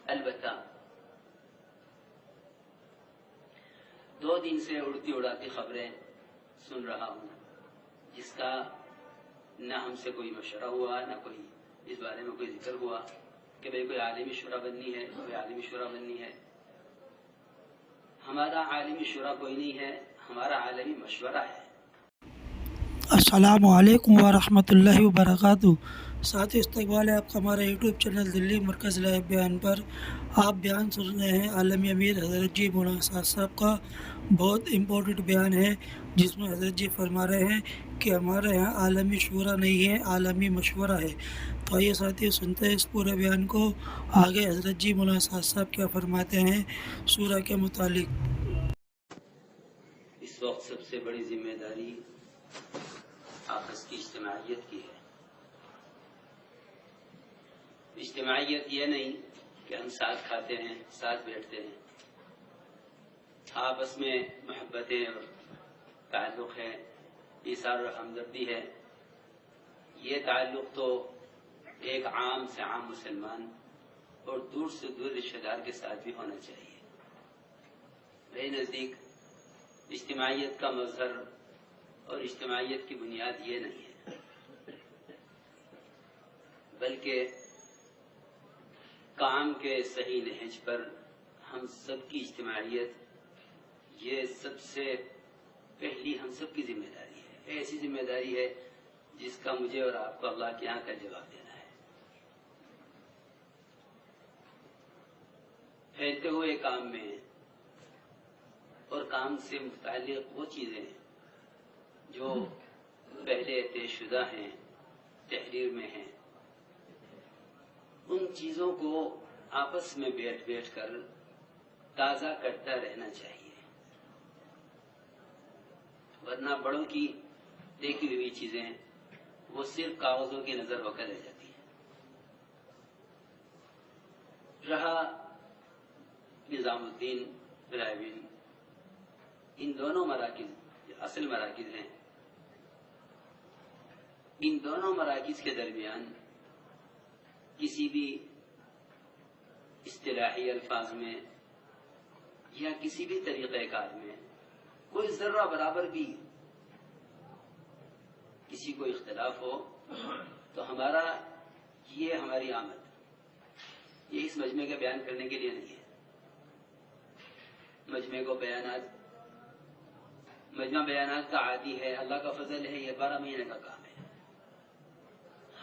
البتہ 2 دن سے اڑتی اڑاتی خبریں سن رہا ہوں جس کا نہ ہم سے کوئی مشورہ ہوا، نہ کوئی اس بارے میں کوئی ذکر ہوا کہ بھئی کوئی عالمی شورا بننی ہے، کوئی عالمی شورا بننی ہے۔ ہمارا عالمی شورا کوئی نہیں ہے، ہمارا عالمی مشورہ ہے۔ السلام علیکم ورحمۃ اللہ وبرکاتہ۔ ساتھی استقبال ہے آپ کا ہمارے یوٹیوب چینل دلی مرکز لائیو بیان پر۔ آپ بیان سن رہے ہیں عالمی امیر حضرت جی مولانا اسد صاحب کا بہت امپورٹنٹ بیان ہے، جس میں حضرت جی فرما رہے ہیں کہ ہمارے یہاں عالمی شورا نہیں ہے، عالمی مشورہ ہے۔ تو آئیے ساتھی سنتے ہیں اس پورے بیان کو۔ آگے حضرت جی مولانا اسد صاحب کیا فرماتے ہیں شورا کے متعلق۔ اس وقت سب سے بڑی ذمہ داری آپس کی اجتماعیت کی ہے۔ اجتماعیت یہ نہیں کہ ہم ساتھ کھاتے ہیں، ساتھ بیٹھتے ہیں، آپس میں محبتیں اور تعلق ہے، ایثار اور ہمدردی ہے۔ یہ تعلق تو ایک عام سے عام مسلمان اور دور سے دور رشتہ دار کے ساتھ بھی ہونا چاہیے۔ میرے نزدیک اجتماعیت کا مظہر اور اجتماعیت کی بنیاد یہ نہیں ہے، بلکہ کام کے صحیح نہج پر ہم سب کی اجتماعیت یہ سب سے پہلی ہم سب کی ذمہ داری ہے۔ ایسی ذمہ داری ہے جس کا مجھے اور آپ کو اللہ کے یہاں کا جواب دینا ہے۔ پھیلتے ہوئے کام میں اور کام سے متعلق وہ چیزیں جو پہلے طے شدہ ہیں، تحریر میں ہیں، ان چیزوں کو آپس میں بیٹھ بیٹھ کر تازہ کرتا رہنا چاہیے، ورنہ بڑوں کی دیکھی ہوئی چیزیں وہ صرف کاغذوں کی نظر ہو کر رہ جاتی ہیں۔ رہا نظام الدین رائیوین، ان دونوں مراکز اصل مراکز ہیں، ان دونوں مراکز کے درمیان کسی بھی اصطلاحی الفاظ میں یا کسی بھی طریقہ کار میں کوئی ذرہ برابر بھی کسی کو اختلاف ہو تو ہماری آمد یہ اس مجمع کا بیان کرنے کے لیے نہیں ہے۔ مجمع بیانات کا عادی ہے، اللہ کا فضل ہے، یہ 12 مہینے کا کام ہے۔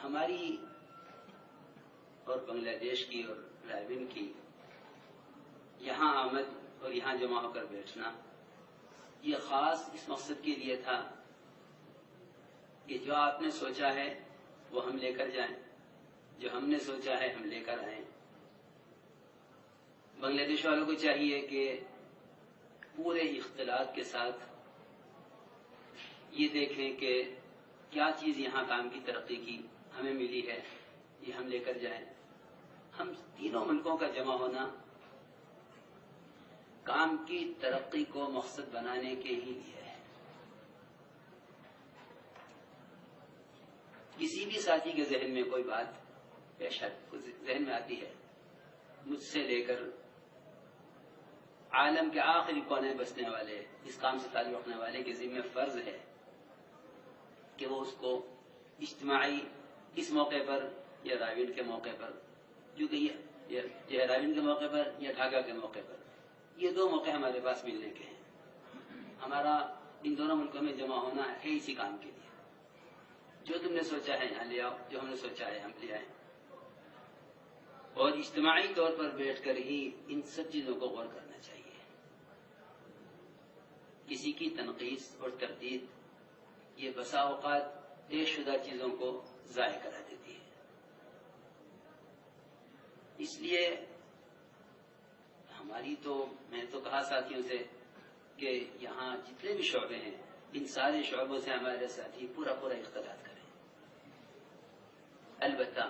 ہماری اور بنگلہ دیش کی اور رائیوین کی یہاں آمد اور یہاں جمع ہو کر بیٹھنا یہ خاص اس مقصد کے لیے تھا کہ جو آپ نے سوچا ہے وہ ہم لے کر جائیں، جو ہم نے سوچا ہے ہم لے کر آئیں۔ بنگلہ دیش والوں کو چاہیے کہ پورے اختلاط کے ساتھ یہ دیکھیں کہ کیا چیز یہاں کام کی ترقی کی ہمیں ملی ہے، یہ ہم لے کر جائیں۔ ہم تینوں ملکوں کا جمع ہونا کام کی ترقی کو مقصد بنانے کے ہی لیے ہے۔ کسی بھی ساتھی کے ذہن میں کوئی بات ذہن میں آتی ہے، مجھ سے لے کر عالم کے آخری کونے بسنے والے، اس کام سے تعلق رکھنے والے کے ذمہ فرض ہے کہ وہ اس کو اجتماعی اس موقع پر یا رائیوین کے موقع پر، کیونکہ یہ رائیوین کے موقع پر یا ڈھاکہ کے موقع پر، یہ 2 موقع ہمارے پاس ملنے کے ہیں۔ ہمارا ان دونوں ملکوں میں جمع ہونا ہے اسی کام کے لیے۔ جو تم نے سوچا ہے یہاں لے آؤ، جو ہم نے سوچا ہے ہم لے آئیں، اور اجتماعی طور پر بیٹھ کر ہی ان سب چیزوں کو غور کرنا چاہیے۔ کسی کی تنقیص اور تردید یہ بسا اوقات طے شدہ چیزوں کو ضائع کرا دیتی ہے۔ اس لیے میں تو کہا ساتھیوں سے کہ یہاں جتنے بھی شعبے ہیں ان سارے شعبوں سے ہمارے ساتھی پورا اختلاط کریں۔ البتہ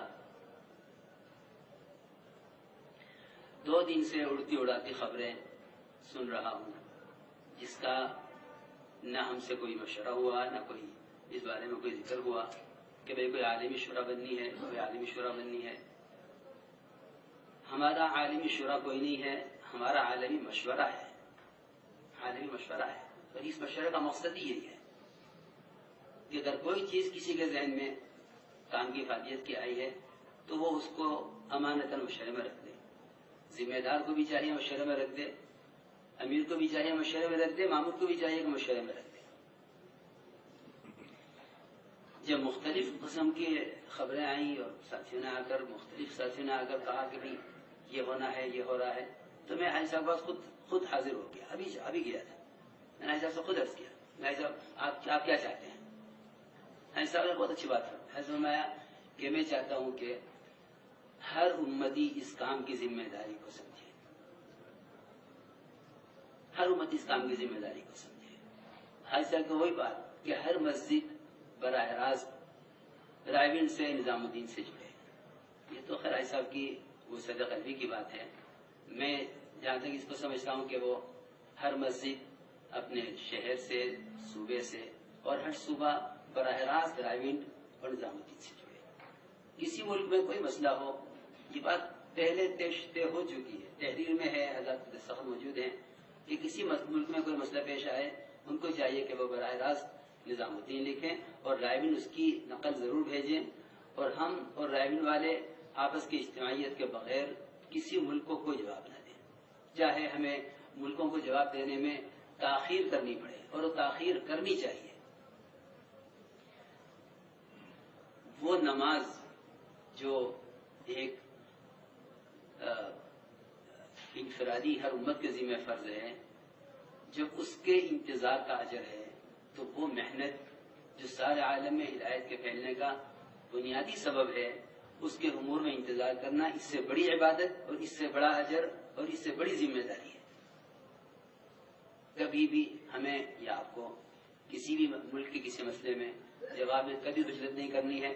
2 دن سے اڑتی اڑاتی خبریں سن رہا ہوں جس کا نہ ہم سے کوئی مشورہ ہوا، نہ کوئی اس بارے میں کوئی ذکر ہوا کہ بھئی کوئی عالمی شورا بننی ہے، کوئی عالمی شورا بننی ہے۔ ہمارا عالمی شورا کوئی نہیں ہے، ہمارا عالمی مشورہ ہے، عالمی مشورہ ہے، اور اس مشورے کا مقصد ہی یہی ہے کہ اگر کوئی چیز کسی کے ذہن میں کام کی افادیت کی آئی ہے تو وہ اس کو امانتاً مشورے میں رکھ دے، ذمہ دار کو بھی چاہیے مشورے میں رکھ دے، امیر کو بھی چاہیے مشورے میں رکھ دے، مامور کو بھی چاہیے کہ مشورے میں رکھ دے۔ جب مختلف قسم کی خبریں آئیں اور مختلف ساتھیوں نے آ کر کہا کہ بھئی یہ ہونا ہے، یہ ہو رہا ہے، تو میں حاجی صاحب کے پاس خود حاضر ہو گیا، ابھی گیا تھا، میں نے حاجی صاحب سے خود عرض کیا، حاجی صاحب آپ کیا چاہتے ہیں؟ حاجی صاحب نے بہت اچھی بات فرمایا کہ میں چاہتا ہوں کہ ہر امتی اس کام کی ذمہ داری کو سمجھے، ہر امتی اس کام کی ذمہ داری کو سمجھے۔ حاجی صاحب کی وہی بات کہ ہر مسجد براہ راست رائے سے نظام الدین سے جڑے، یہ تو خیر حاجی صاحب کی وسعت قلبی کی بات ہے۔ میں جہاں تک اس کو سمجھتا ہوں کہ وہ ہر مسجد اپنے شہر سے، صوبے سے، اور ہر صوبہ براہ راست رائے اور نظام الدین سے جڑے۔ کسی ملک میں کوئی مسئلہ ہو، یہ بات پہلے طے ہو چکی ہے، تحریر میں ہے، حضرات سخت موجود ہیں کہ کسی ملک میں کوئی مسئلہ پیش آئے ان کو چاہیے کہ وہ براہ راست نظام الدین لکھیں اور رائے اس کی نقل ضرور بھیجیں، اور ہم اور رائے والے آپس کی اجتماعیت کے بغیر کسی ملک کو کوئی جواب نہ دیں، چاہے ہمیں ملکوں کو جواب دینے میں تاخیر کرنی پڑے، اور وہ تاخیر کرنی چاہیے۔ وہ نماز جو ایک انفرادی ہر امت کے ذمہ فرض ہے، جب اس کے انتظار کا اجر ہے تو وہ محنت جو سارے عالم میں ہدایت کے پھیلنے کا بنیادی سبب ہے، اس کے امور میں انتظار کرنا اس سے بڑی عبادت اور اس سے بڑا اجر اور اس سے بڑی ذمہ داری ہے۔ کبھی بھی ہمیں یا آپ کو کسی بھی ملک کے کسی مسئلے میں جواب میں کبھی خجلت نہیں کرنی ہے۔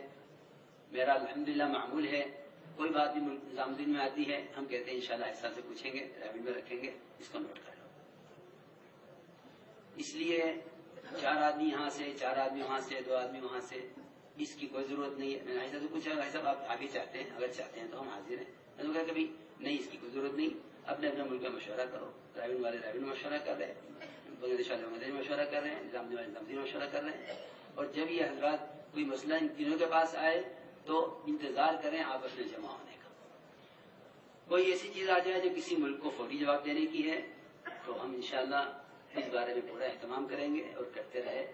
میرا الحمدللہ معمول ہے، کوئی بات بھی نظام الدین میں آتی ہے ہم کہتے ہیں انشاءاللہ احسان سے پوچھیں گے، رائے میں رکھیں گے، اس کو نوٹ کر لو۔ اس لیے 4 آدمی یہاں سے، 4 آدمی وہاں سے، 2 آدمی وہاں سے، اس کی کوئی ضرورت نہیں ہے۔ میں نے ایسا سے پوچھا، بھائی صاحب آپ آگے چاہتے ہیں؟ اگر چاہتے ہیں تو ہم حاضر ہیں۔ میں نے کہا کبھی نہیں، اس کی کوئی ضرورت نہیں، اپنے اپنے ملک کا مشورہ کرو، رائے والے رائے میں مشورہ کر رہے ہیں، بنگلہ دیش مشورہ کر رہے ہیں، نظام الدین مشورہ کر رہے ہیں، اور جب یہ حضرات کوئی مسئلہ ان تینوں کے پاس آئے تو انتظار کریں آپس میں جمع ہونے کا۔ کوئی ایسی چیز آ جائے جو کسی ملک کو فوری جواب دینے کی ہے تو ہم انشاءاللہ اس بارے میں پورا اہتمام کریں گے اور کرتے رہے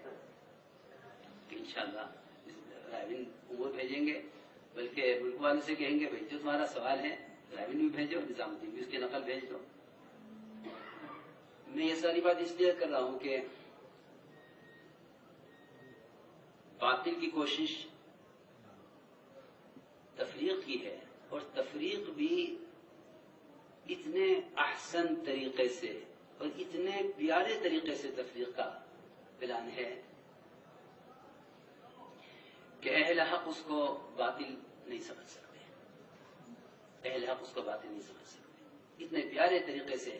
کہ انشاءاللہ رائے امور بھیجیں گے، بلکہ ملک والوں سے کہیں گے بھائی جو تمہارا سوال ہے رائے بھی بھیجو، نظام الدین بھی اس کی نقل بھیج دو۔ میں یہ ساری بات اس لیے کر رہا ہوں کہ باطل کی کوشش تفریق کی ہے، اور تفریق بھی اتنے احسن طریقے سے اور اتنے پیارے طریقے سے تفریق کا پلان ہے کہ اہل حق اس کو باطل نہیں سمجھ سکتے، اہل حق اس کو باطل نہیں سمجھ سکتے، اتنے پیارے طریقے سے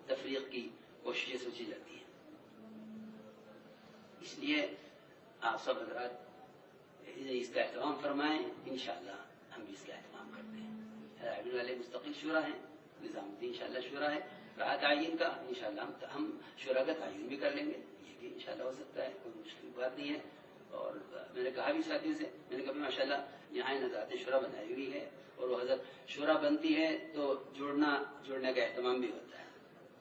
تفریق کی کوششیں سوچی جاتی ہیں۔ اس لیے آپ سب حضرات اس کا اہتمام فرمائیں، انشاءاللہ ہم بھی اس کا اہتمام کرتے ہیں۔ رائے والے مستقل شورا ہیں، نظام الدین انشاءاللہ شورا ہے، رہا تعین کا انشاءاللہ ہم شورا کا تعین بھی کر لیں گے، یہ بھی انشاءاللہ ہو سکتا ہے، کوئی مشکل بات نہیں ہے۔ اور میں نے کہا بھی ساتھیوں سے، میں نے کہا ماشاءاللہ یہاں حضرات شورا بنائی ہوئی ہے، اور وہ حضرت شورا بنتی ہے تو جوڑنے کا اہتمام بھی ہوتا ہے،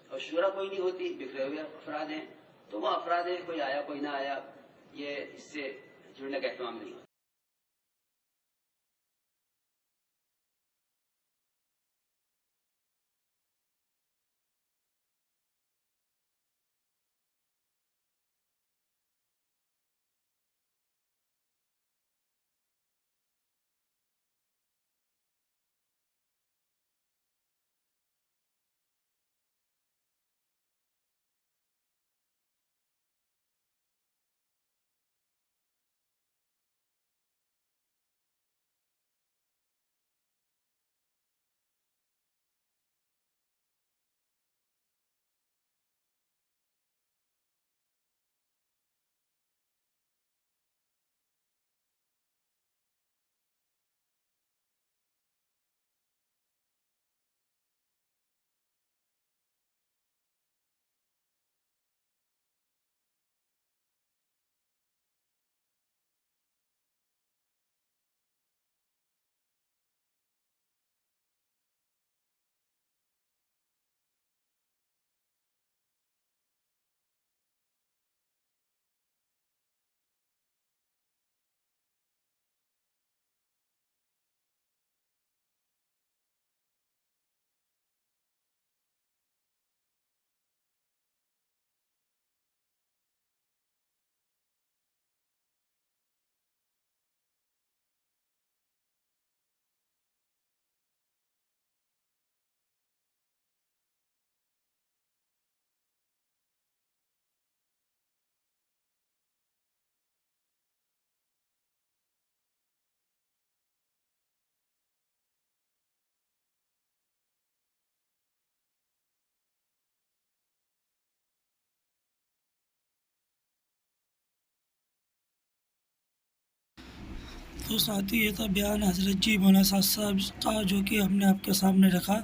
اور شورا کوئی نہیں ہوتی، بکھرے ہوئے افراد ہیں، تو وہ افراد ہیں، کوئی آیا کوئی نہ آیا، یہ اس سے جڑنے کا اہتمام نہیں ہوتا۔ تو ساتھی یہ تھا بیان حضرت جی مولانا صاحب کا جو کہ ہم نے آپ کے سامنے رکھا۔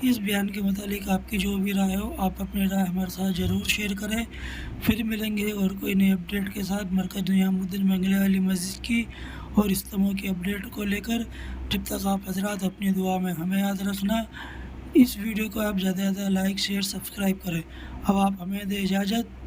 اس بیان کے متعلق آپ کی جو بھی رائے ہو آپ اپنی رائے ہمارے ساتھ ضرور شیئر کریں۔ پھر ملیں گے اور کوئی نئے اپڈیٹ کے ساتھ مرکز نظام الدین منگلے والی مسجد کی اور اجتماع کی اپڈیٹ کو لے کر۔ جب تک آپ حضرات اپنی دعا میں ہمیں یاد رکھنا۔ اس ویڈیو کو آپ زیادہ سے زیادہ لائک شیئر سبسکرائب کریں۔ اب آپ ہمیں دے اجازت۔